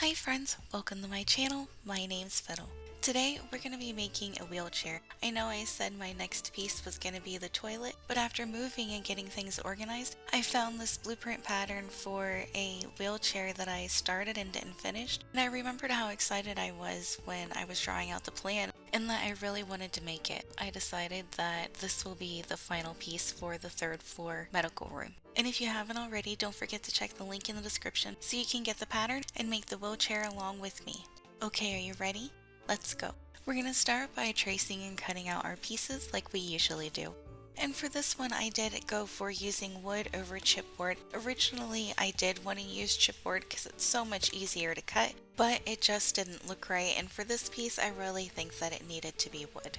Hi friends, welcome to my channel. My name's Fiddle. Today we're going to be making a wheelchair. I know I said my next piece was going to be the toilet, but after moving and getting things organized, I found this blueprint pattern for a wheelchair that I started and didn't finish. And I remembered how excited I was when I was drawing out the plan and that I really wanted to make it. I decided that this will be the final piece for the third floor medical room. And if you haven't already, don't forget to check the link in the description so you can get the pattern and make the wheelchair along with me. Okay, are you ready? Let's go. We're going to start by tracing and cutting out our pieces like we usually do. And for this one I did go for using wood over chipboard. Originally I did want to use chipboard because it's so much easier to cut, but it just didn't look right, and for this piece I really think that it needed to be wood.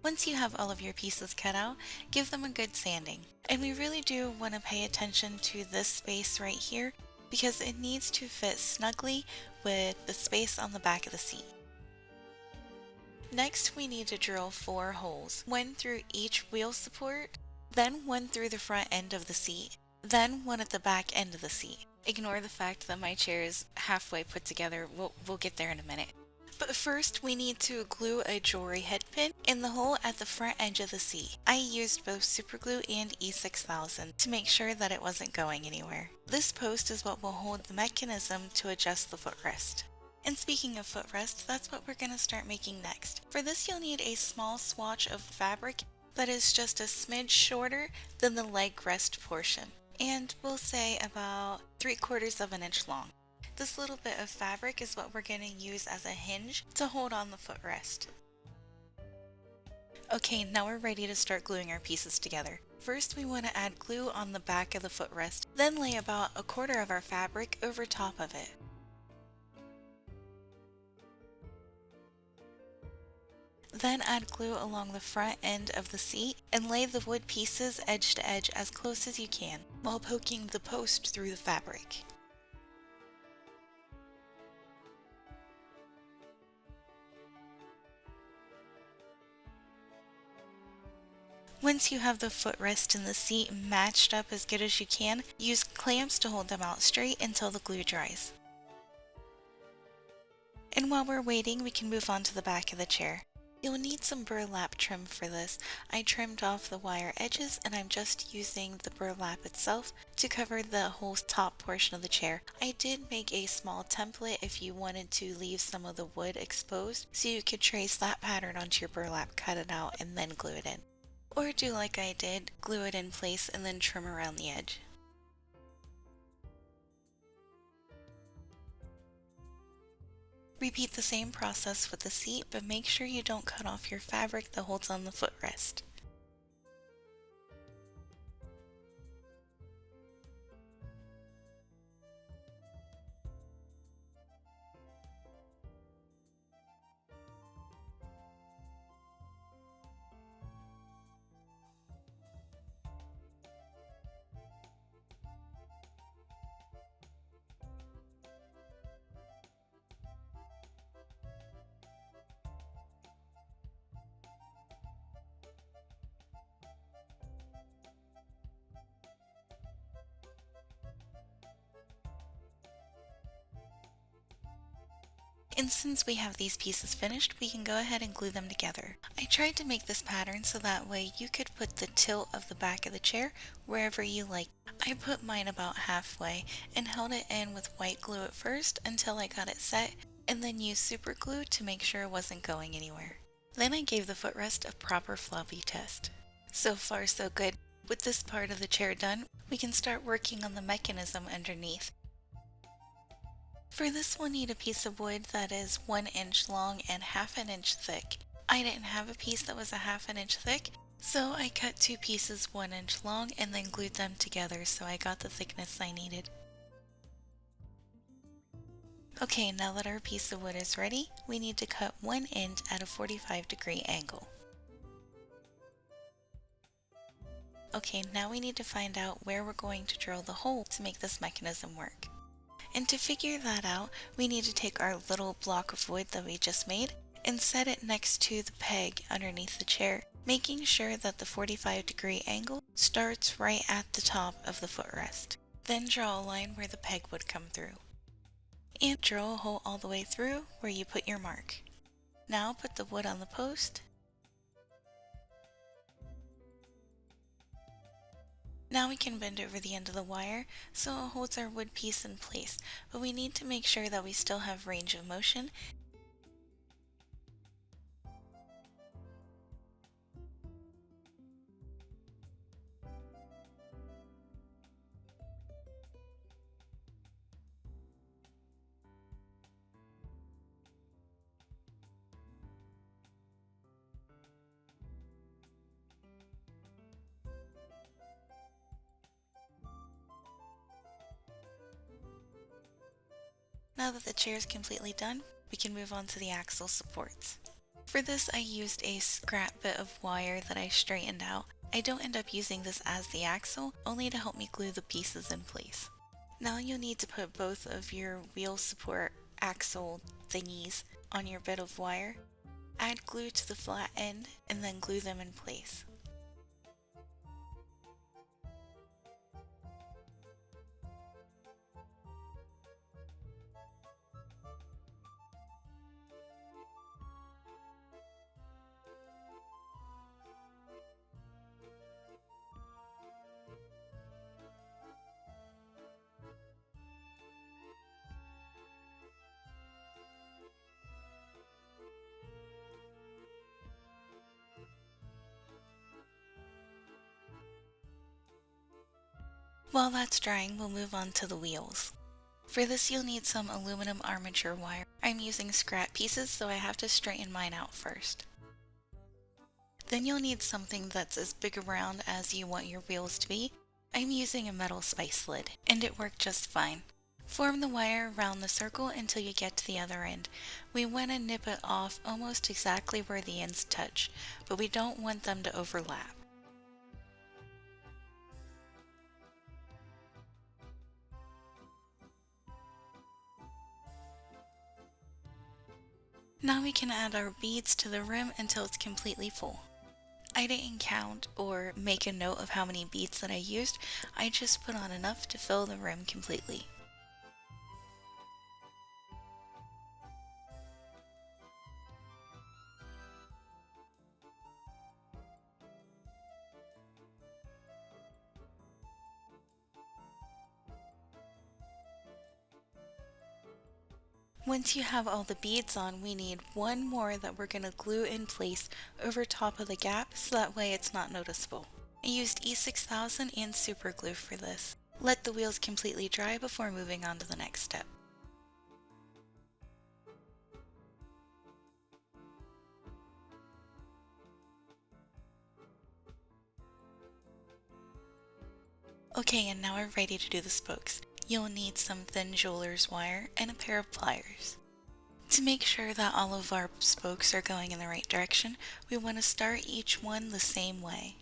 Once you have all of your pieces cut out, give them a good sanding. And we really do want to pay attention to this space right here because it needs to fit snugly with the space on the back of the seat. Next, we need to drill 4 holes, one through each wheel support, then one through the front end of the seat, then one at the back end of the seat. Ignore the fact that my chair is halfway put together, we'll get there in a minute. But first, we need to glue a jewelry head pin in the hole at the front edge of the seat. I used both super glue and E6000 to make sure that it wasn't going anywhere. This post is what will hold the mechanism to adjust the footrest. And speaking of footrest, that's what we're going to start making next. For this, you'll need a small swatch of fabric that is just a smidge shorter than the leg rest portion, and we'll say about 3/4 of an inch long. This little bit of fabric is what we're going to use as a hinge to hold on the footrest. Okay, now we're ready to start gluing our pieces together. First, we want to add glue on the back of the footrest, then lay about 1/4 of our fabric over top of it. Then add glue along the front end of the seat and lay the wood pieces edge to edge as close as you can while poking the post through the fabric. Once you have the footrest and the seat matched up as good as you can, use clamps to hold them out straight until the glue dries. And while we're waiting, we can move on to the back of the chair. You'll need some burlap trim for this. I trimmed off the wire edges and I'm just using the burlap itself to cover the whole top portion of the chair. I did make a small template if you wanted to leave some of the wood exposed so you could trace that pattern onto your burlap, cut it out, and then glue it in. Or do like I did, glue it in place and then trim around the edge. Repeat the same process with the seat, but make sure you don't cut off your fabric that holds on the footrest. And since we have these pieces finished, we can go ahead and glue them together. I tried to make this pattern so that way you could put the tilt of the back of the chair wherever you like. I put mine about halfway and held it in with white glue at first until I got it set, and then used super glue to make sure it wasn't going anywhere. Then I gave the footrest a proper floppy test. So far so good. With this part of the chair done, we can start working on the mechanism underneath. For this we'll need a piece of wood that is 1 inch long and 1/2 inch thick. I didn't have a piece that was 1/2 inch thick, so I cut 2 pieces 1 inch long and then glued them together so I got the thickness I needed. Okay, now that our piece of wood is ready, we need to cut 1 end at a 45-degree angle. Okay, now we need to find out where we're going to drill the hole to make this mechanism work. And to figure that out, we need to take our little block of wood that we just made and set it next to the peg underneath the chair making sure that the 45-degree angle starts right at the top of the footrest. Then draw a line where the peg would come through. And drill a hole all the way through where you put your mark. Now put the wood on the post. Now we can bend over the end of the wire so it holds our wood piece in place, but we need to make sure that we still have range of motion. Now that the chair is completely done, we can move on to the axle supports. For this, I used a scrap bit of wire that I straightened out. I don't end up using this as the axle, only to help me glue the pieces in place. Now you'll need to put both of your wheel support axle thingies on your bit of wire, add glue to the flat end, and then glue them in place. While that's drying, we'll move on to the wheels. For this, you'll need some aluminum armature wire. I'm using scrap pieces, so I have to straighten mine out first. Then you'll need something that's as big around as you want your wheels to be. I'm using a metal spice lid, and it worked just fine. Form the wire around the circle until you get to the other end. We want to nip it off almost exactly where the ends touch, but we don't want them to overlap. Now we can add our beads to the rim until it's completely full. I didn't count or make a note of how many beads that I used, I just put on enough to fill the rim completely. Once you have all the beads on, we need one more that we're going to glue in place over top of the gap so that way it's not noticeable. I used E6000 and super glue for this. Let the wheels completely dry before moving on to the next step. Okay, and now we're ready to do the spokes. You'll need some thin jeweler's wire and a pair of pliers. To make sure that all of our spokes are going in the right direction, we want to start each one the same way.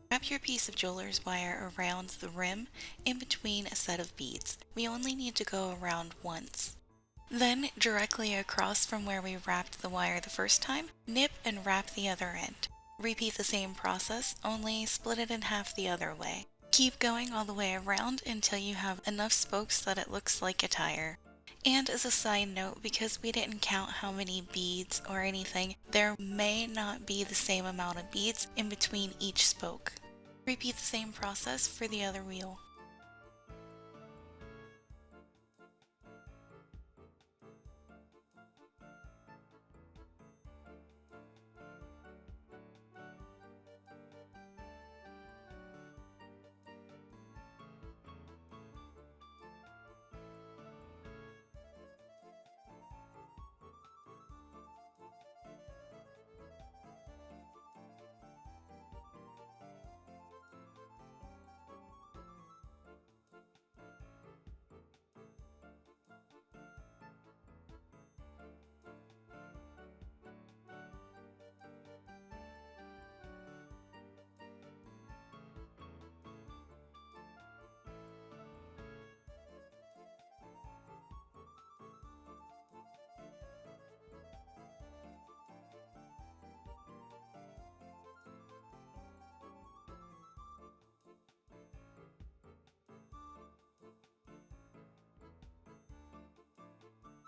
Wrap your piece of jeweler's wire around the rim in between a set of beads. We only need to go around once. Then, directly across from where we wrapped the wire the first time, nip and wrap the other end. Repeat the same process, only split it in half the other way. Keep going all the way around until you have enough spokes that it looks like a tire. And as a side note, because we didn't count how many beads or anything, there may not be the same amount of beads in between each spoke. Repeat the same process for the other wheel.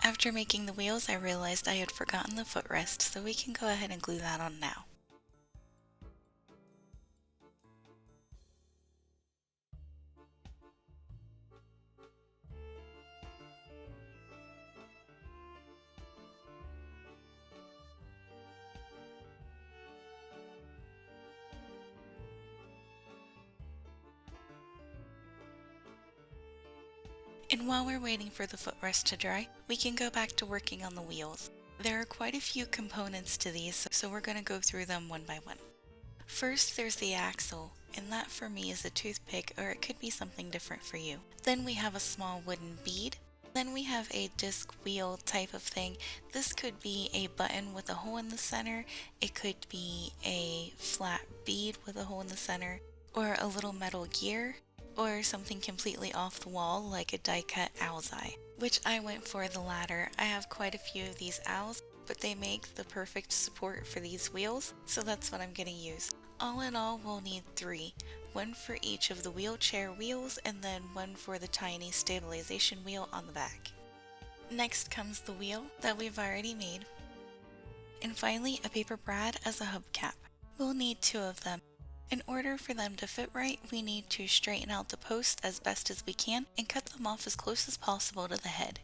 After making the wheels, I realized I had forgotten the footrest, so we can go ahead and glue that on now. And while we're waiting for the footrest to dry, we can go back to working on the wheels. There are quite a few components to these, so we're going to go through them one by one. First, there's the axle, and that for me is a toothpick, or it could be something different for you. Then we have a small wooden bead. Then we have a disc wheel type of thing. This could be a button with a hole in the center. It could be a flat bead with a hole in the center, or a little metal gear, or something completely off the wall like a die-cut owl's eye, which I went for the latter. I have quite a few of these owls, but they make the perfect support for these wheels, so that's what I'm going to use. All in all, we'll need 3, one for each of the wheelchair wheels and then one for the tiny stabilization wheel on the back. Next comes the wheel that we've already made, and finally a paper brad as a hubcap. We'll need 2 of them. In order for them to fit right, we need to straighten out the posts as best as we can and cut them off as close as possible to the head.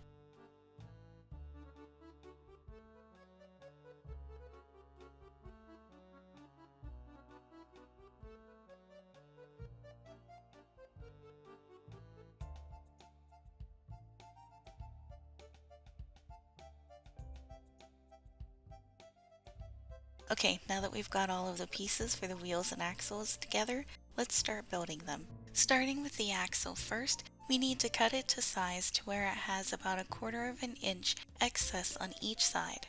Okay, now that we've got all of the pieces for the wheels and axles together, let's start building them. Starting with the axle first, we need to cut it to size to where it has about 1/4 of an inch excess on each side.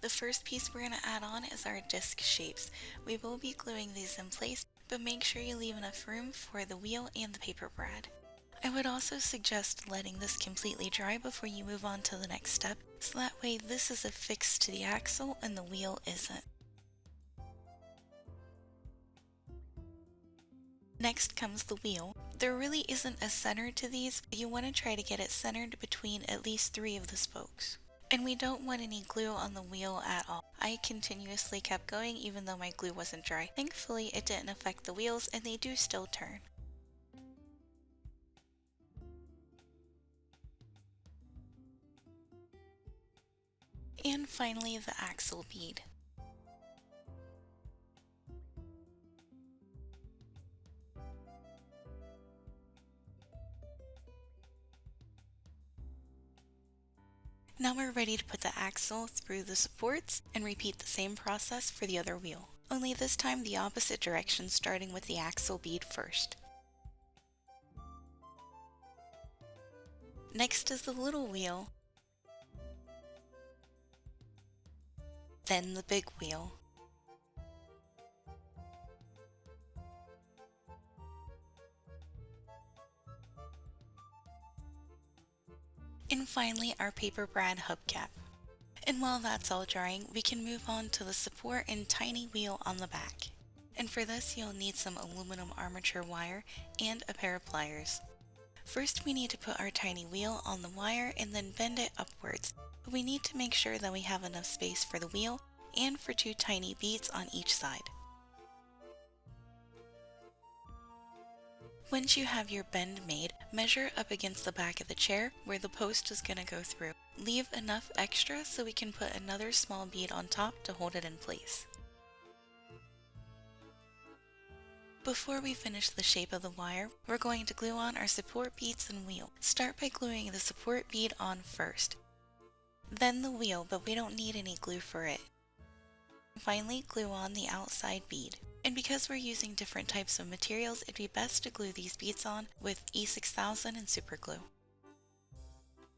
The first piece we're going to add on is our disc shapes. We will be gluing these in place, but make sure you leave enough room for the wheel and the paper brad. I would also suggest letting this completely dry before you move on to the next step, so that way this is affixed to the axle and the wheel isn't. Next comes the wheel. There really isn't a center to these, but you want to try to get it centered between at least 3 of the spokes. And we don't want any glue on the wheel at all. I continuously kept going even though my glue wasn't dry. Thankfully, it didn't affect the wheels and they do still turn. And finally, the axle bead. Now we're ready to put the axle through the supports and repeat the same process for the other wheel, only this time the opposite direction, starting with the axle bead first. Next is the little wheel, then the big wheel. And finally, our paper brad hubcap. And while that's all drying, we can move on to the support and tiny wheel on the back. And for this, you'll need some aluminum armature wire and a pair of pliers. First, we need to put our tiny wheel on the wire and then bend it upwards. But we need to make sure that we have enough space for the wheel and for 2 tiny beads on each side. Once you have your bend made, measure up against the back of the chair where the post is going to go through. Leave enough extra so we can put another small bead on top to hold it in place. Before we finish the shape of the wire, we're going to glue on our support beads and wheel. Start by gluing the support bead on first, then the wheel, but we don't need any glue for it. Finally, glue on the outside bead. And because we're using different types of materials, it'd be best to glue these beads on with E6000 and super glue.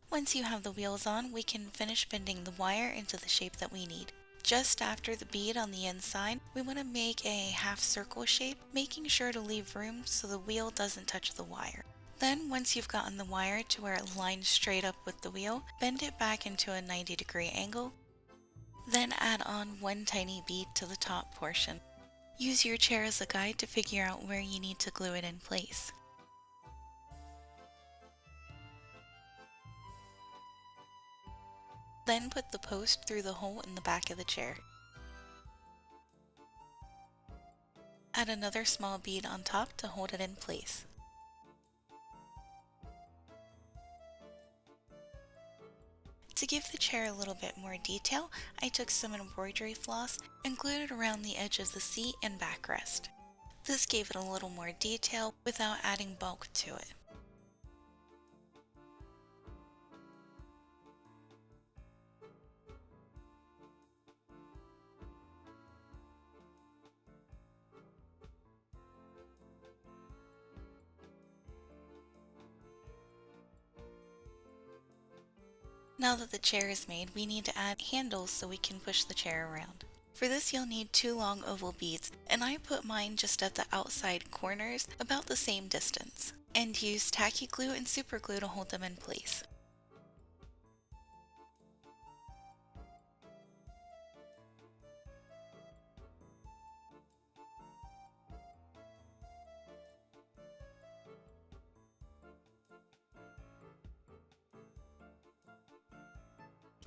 Once you have the wheels on, we can finish bending the wire into the shape that we need. Just after the bead on the inside, we want to make a half circle shape, making sure to leave room so the wheel doesn't touch the wire. Then, once you've gotten the wire to where it lines straight up with the wheel, bend it back into a 90-degree angle. Then add on 1 tiny bead to the top portion. Use your chair as a guide to figure out where you need to glue it in place. Then put the post through the hole in the back of the chair. Add another small bead on top to hold it in place. To give the chair a little bit more detail, I took some embroidery floss and glued it around the edge of the seat and backrest. This gave it a little more detail without adding bulk to it. Now that the chair is made, we need to add handles so we can push the chair around. For this you'll need 2 long oval beads, and I put mine just at the outside corners about the same distance, and used tacky glue and super glue to hold them in place.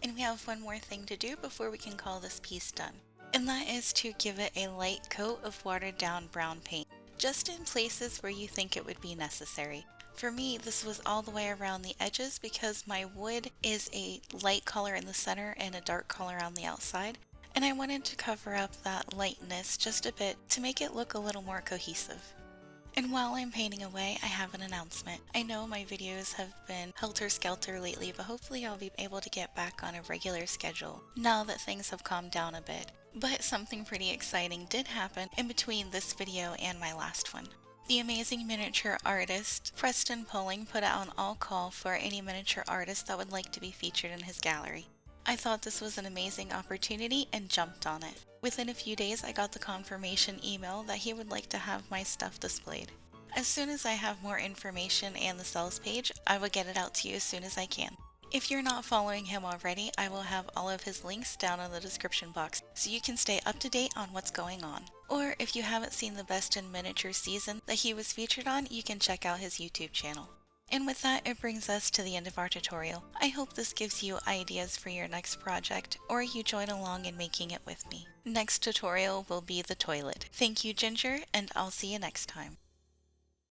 And we have one more thing to do before we can call this piece done, and that is to give it a light coat of watered down brown paint, just in places where you think it would be necessary. For me, this was all the way around the edges because my wood is a light color in the center and a dark color on the outside, and I wanted to cover up that lightness just a bit to make it look a little more cohesive. And while I'm painting away, I have an announcement. I know my videos have been helter-skelter lately, but hopefully I'll be able to get back on a regular schedule now that things have calmed down a bit. But something pretty exciting did happen in between this video and my last one. The amazing miniature artist Preston Pulling put out an all-call for any miniature artist that would like to be featured in his gallery. I thought this was an amazing opportunity and jumped on it. Within a few days, I got the confirmation email that he would like to have my stuff displayed. As soon as I have more information and the sales page, I will get it out to you as soon as I can. If you're not following him already, I will have all of his links down in the description box so you can stay up to date on what's going on. Or if you haven't seen the Best in Miniature season that he was featured on, you can check out his YouTube channel. And with that, it brings us to the end of our tutorial. I hope this gives you ideas for your next project, or you join along in making it with me. Next tutorial will be the toilet. Thank you, Ginger, and I'll see you next time.